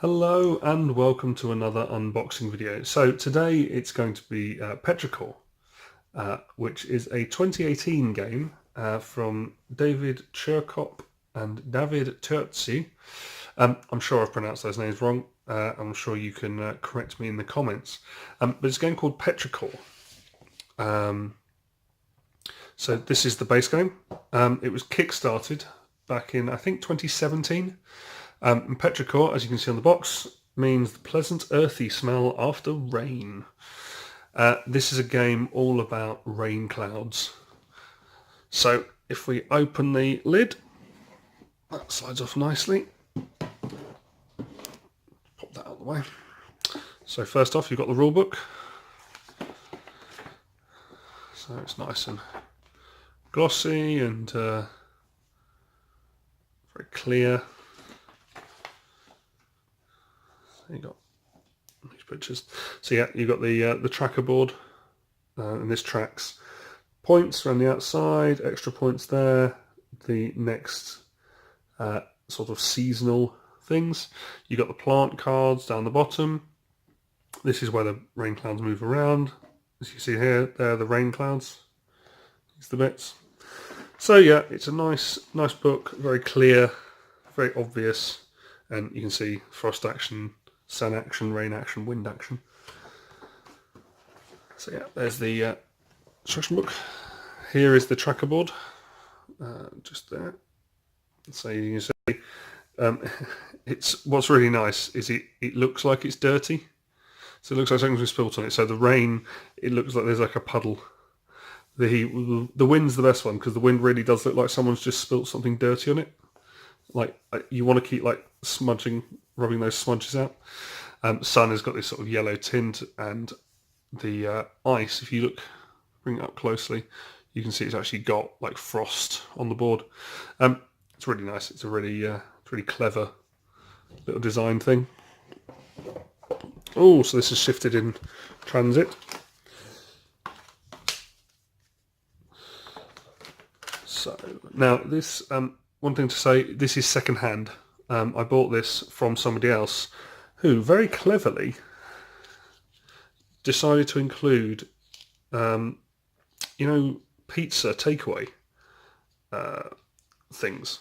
Hello and welcome to another unboxing video. So today it's going to be Petrichor, which is a 2018 game from David Cherkop and David Terzi. I'm sure I've pronounced those names wrong. I'm sure you can correct me in the comments. But it's a game called Petrichor. So this is the base game. It was kickstarted back in, I think, 2017. And Petrichor, as you can see on the box, means the pleasant earthy smell after rain. This is a game all about rain clouds. So if we open the lid, that slides off nicely. Pop that out of the way. So first off, you've got the rule book. So it's nice and glossy and very clear. So you got these pictures. So yeah, you've got the tracker board, and this tracks points around the outside, extra points there, the next sort of seasonal things. You've got the plant cards down the bottom. This is where the rain clouds move around. As you see here, they're the rain clouds. These are the bits. So yeah, it's a nice book, very clear, very obvious, and you can see frost action, sun action, rain action, wind action. So yeah, there's the instruction book. Here is the tracker board, just there. So you can see, it's what's really nice is it looks like it's dirty. So it looks like something's been spilt on it. So the rain, it looks like there's like a puddle. The wind's the best one because the wind really does look like someone's just spilt something dirty on it. Like you want to keep like smudging, rubbing those smudges out. Sun has got this sort of yellow tint, and the ice, if you look, bring it up closely, you can see it's actually got like frost on the board. It's really nice. It's a really clever little design thing. Oh, so this is shifted in transit. So now this, one thing to say, this is second hand. I bought this from somebody else who very cleverly decided to include, pizza takeaway things,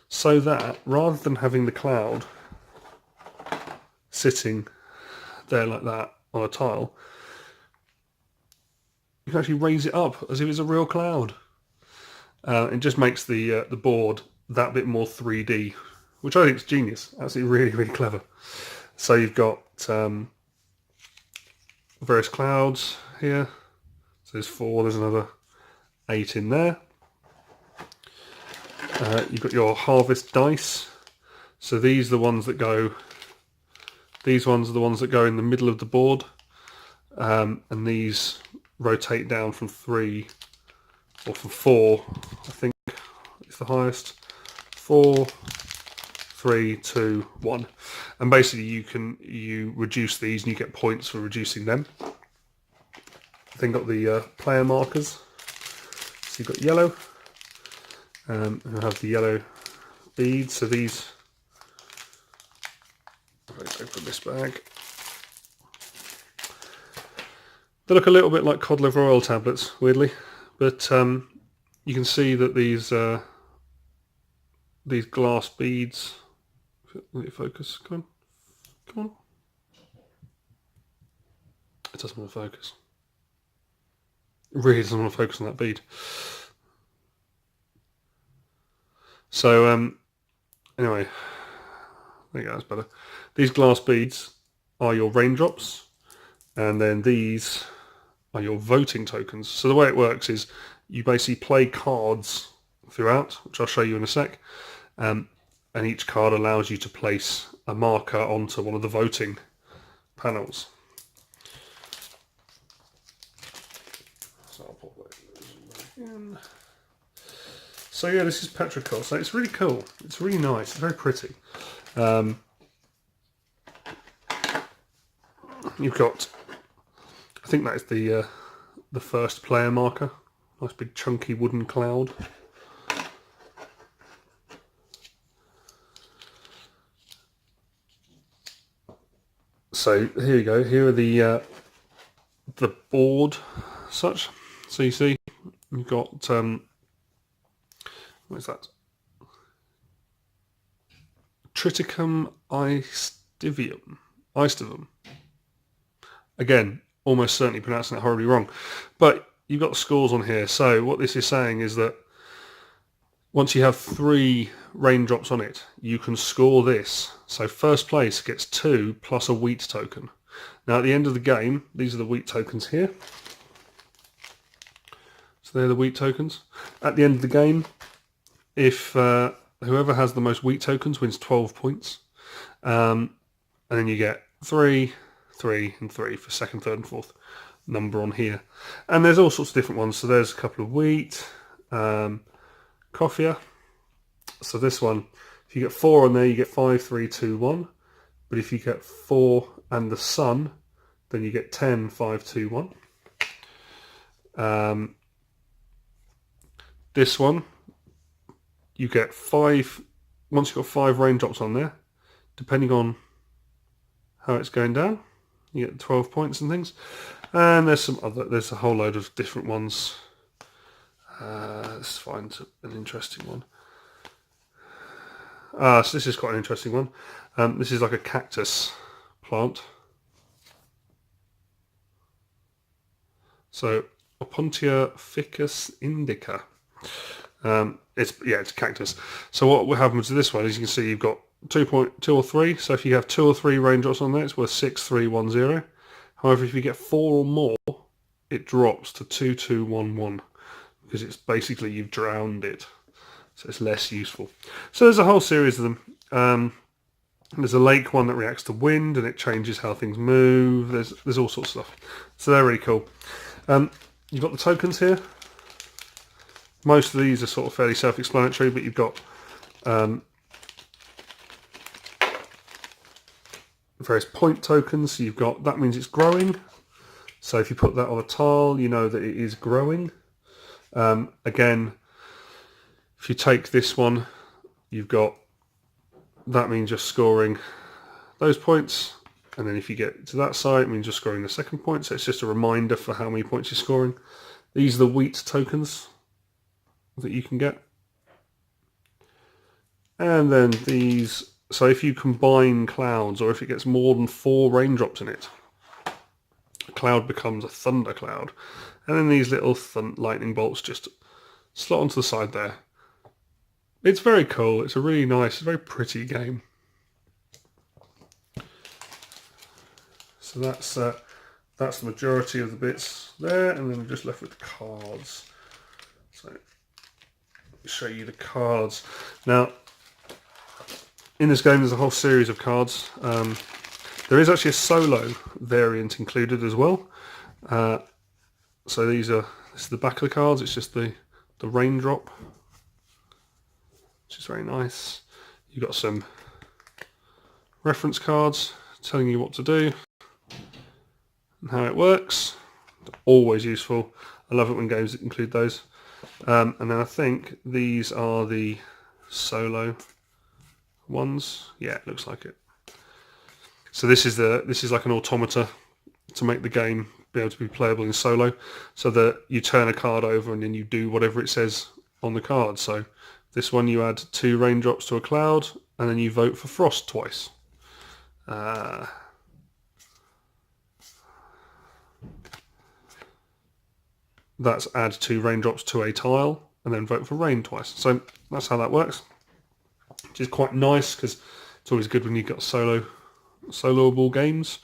so that rather than having the cloud sitting there like that on a tile, you can actually raise it up as if it's a real cloud. It just makes the board that bit more 3D, which I think is genius. Absolutely really clever. So you've got various clouds here. So there's 4, there's another 8 in there. You've got your harvest dice. So these are the ones that go, these ones are the ones that go in the middle of the board. And these rotate down from 3, or from 4, I think is the highest. 4, 3, 2, 1. And basically you reduce these and you get points for reducing them. Then got the player markers. So you've got yellow. And you have the yellow beads. So these, let's open this bag. They look a little bit like cod liver oil tablets, weirdly, but you can see that these glass beads. Let it focus. Come on. It doesn't want to focus. It really doesn't want to focus on that bead. So anyway, there you go. That's better. These glass beads are your raindrops, and then these are your voting tokens. So the way it works is you basically play cards throughout, which I'll show you in a sec, and each card allows you to place a marker onto one of the voting panels. So I'll pop that in. So yeah, this is Petrichor. So it's really cool. It's really nice. It's very pretty. You've got, I think that is the first player marker. Nice big chunky wooden cloud. So here you go. Here are the board, such. So you see, you've got what is that? Triticum aestivum. Again, almost certainly pronouncing it horribly wrong, but you've got the scores on here. So what this is saying is that once you have 3 raindrops on it, you can score this. So first place gets 2 plus a wheat token. Now at the end of the game, these are the wheat tokens here. So they're the wheat tokens. At the end of the game, if whoever has the most wheat tokens wins 12 points. And then you get 3, 3 and 3 for second, third and fourth number on here. And there's all sorts of different ones. So there's a couple of wheat, coffee. So this one, if you get 4 on there, you get 5, 3, 2, 1. But if you get 4 and the sun, then you get 10, 5, 2, 1. This one, you get 5, once you've got 5 raindrops on there, depending on how it's going down, you get 12 points and things. And there's there's a whole load of different ones. Let's find an interesting one. So this is quite an interesting one. This is like a cactus plant. So Opuntia ficus indica. It's a cactus. So what happens to this one is you can see you've got 2 or 3. So if you have 2 or 3 raindrops on there, it's worth 6, 3, 1, 0. However, if you get 4 or more, it drops to 2, 2, 1, 1 because it's basically you've drowned it. So it's less useful. So there's a whole series of them. There's a lake one that reacts to wind and it changes how things move. There's all sorts of stuff. So they're really cool. You've got the tokens here. Most of these are sort of fairly self-explanatory, but you've got various point tokens. So you've got, that means it's growing. So if you put that on a tile, you know that it is growing. Again, if you take this one, you've got, that means you're scoring those points. And then if you get to that side, it means you're scoring the second point. So it's just a reminder for how many points you're scoring. These are the wheat tokens that you can get. And then these, so if you combine clouds, or if it gets more than 4 raindrops in it, a cloud becomes a thunder cloud. And then these little lightning bolts just slot onto the side there. It's very cool. It's a really nice, very pretty game. So that's the majority of the bits there, and then we're just left with the cards. So show you the cards. Now, in this game there's a whole series of cards. There is actually a solo variant included as well. So this is the back of the cards. It's just the raindrop, which is very nice. You've got some reference cards telling you what to do and how it works. Always useful. I love it when games include those. And then I think these are the solo ones. Yeah, it looks like it. So this is like an automata to make the game be able to be playable in solo, so that you turn a card over and then you do whatever it says on the card. So this one, you add 2 raindrops to a cloud and then you vote for frost twice. That's add 2 raindrops to a tile and then vote for rain twice. So that's how that works, which is quite nice because it's always good when you've got soloable games.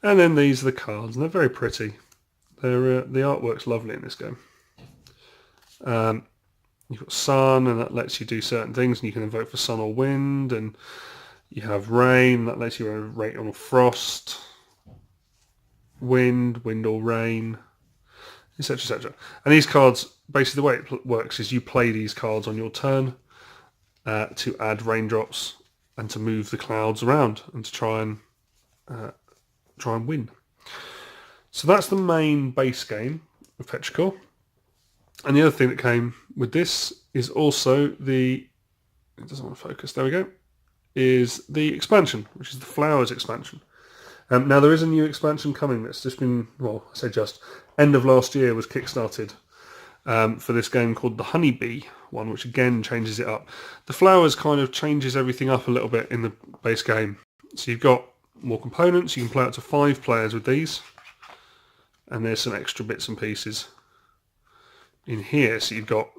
And then these are the cards, and they're very pretty. The artwork's lovely in this game. You've got sun, and that lets you do certain things, and you can then vote for sun or wind. And you have rain, that lets you rate on frost, wind or rain, etc, etc. And these cards, basically the way it works is you play these cards on your turn to add raindrops and to move the clouds around and to try and win. So that's the main base game of Petrichor. And the other thing that came with this is also it doesn't want to focus, there we go, is the expansion, which is the Flowers expansion. Now there is a new expansion coming that's just been, well, I say just, end of last year was kickstarted for this game called the Honeybee one, which again changes it up. The flowers kind of changes everything up a little bit in the base game. So you've got more components, you can play up to 5 players with these, and there's some extra bits and pieces in here. So you've got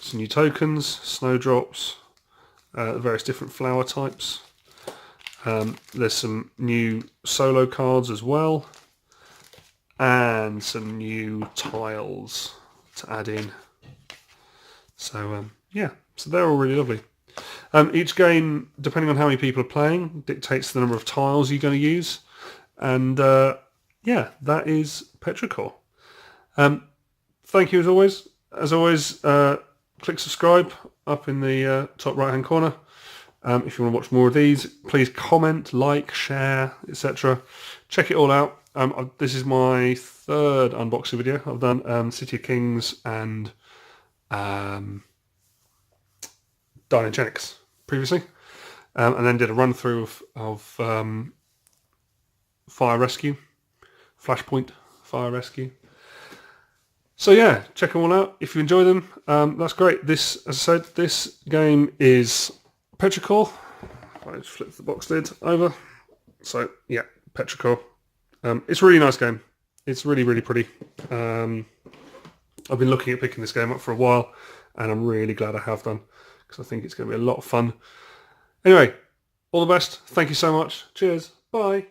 some new tokens, snowdrops, various different flower types. There's some new solo cards as well, and some new tiles to add in. So yeah, so they're all really lovely. Each game, depending on how many people are playing, dictates the number of tiles you're going to use. And yeah, that is Petrichor. Thank you as always. As always, click subscribe up in the top right hand corner. If you want to watch more of these, please comment, like, share, etc. Check it all out. This is my 3rd unboxing video. I've done City of Kings and Dynogenics previously, and then did a run through of Fire Rescue, Flashpoint Fire Rescue. So yeah, check them all out. If you enjoy them, that's great. This, as I said, this game is Petrichor. I just flip the box lid over. So yeah, Petrichor. It's a really nice game. It's really, really pretty. I've been looking at picking this game up for a while, and I'm really glad I have done, because I think it's going to be a lot of fun. Anyway, all the best. Thank you so much. Cheers. Bye.